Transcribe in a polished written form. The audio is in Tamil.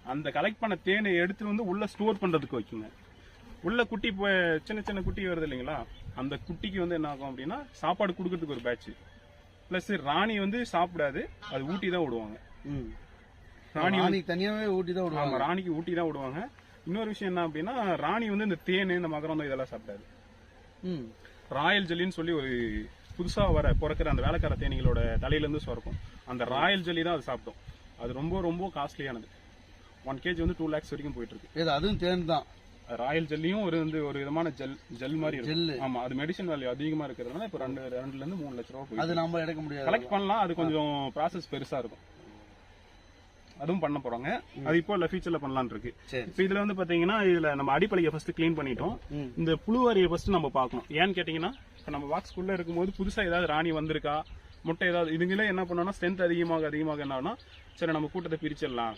அந்த கலெக்ட் பண்ண தேனை எடுத்து வந்து உள்ள ஸ்டோர் பண்றதுக்கு வைக்குங்க. உள்ள குட்டி சின்ன சின்ன குட்டி வருது இல்லைங்களா, அந்த குட்டிக்கு வந்து என்ன ஆகும் அப்படின்னா சாப்பாடு கொடுக்கறதுக்கு ஒரு பேட்ச். பிளஸ் ராணி வந்து சாப்பிடாது, அது ஊட்டி தான் விடுவாங்க. ராணி தனியாவே ஊட்டி தான் விடுவாங்க. ஆமா, ராணிக்கு ஊட்டி தான் விடுவாங்க. இன்னொரு விஷயம் என்ன அப்படின்னா, ராணி வந்து இந்த தேன் இந்த மகரம் இதெல்லாம் சாப்பிடாது. ராயல் ஜெல்லின்னு சொல்லி ஒரு புதுசா பிறக்கிற அந்த வேலைக்கார தேனிகளோட தலையில இருந்து சுரக்கும். அந்த ராயல் ஜெல்லி தான் அது சாப்பிடும். அது ரொம்ப ரொம்ப காஸ்ட்லியானது. 1 kg வந்து 2 lakhs வரைக்கும் போயிட்டு இருக்கு. அதுவும் தேன் தான். ராயல் ஜெல்லியும் ஒரு விதமான ஜெல் மாதிரி இருக்கும். ஆமா, அது மெடிசன் வேல்யூ அதிகமா இருக்கிறதுனால இப்ப 2 ல இருந்து 3 லட்சம் ரூபாய் அது நம்ம எடுக்க முடியாது. கலெக்ட் பண்ணலாம். அது கொஞ்சம் ப்ராசஸ் பெருசா இருக்கும். அதுவும் பண்ண போறாங்க. அது இப்போ இல்ல ஃபியூச்சர்ல பண்ணலாம்னு இருக்கு. இப்போ இதுல வந்து பாத்தீங்கன்னா, இதுல நம்ம அடிப்படையை ஃபர்ஸ்ட் கிளீன் பண்ணிட்டோம். இந்த புழுவாரியை ஃபர்ஸ்ட் நம்ம பார்க்கணும். ஏன்னு கேட்டீங்கன்னா, இப்ப நம்ம பாக்ஸ்க்குள்ள இருக்கும்போது புதுசா ஏதாவது ராணி வந்திருக்கா, முட்டை ஏதாவது இதுங்களே என்ன பண்ணோம்னா ஸ்ட்ரென்த் அதிகமாக என்ன ஆகும்னா, சரி நம்ம கூட்டத்தை பிரிச்சிடலாம்,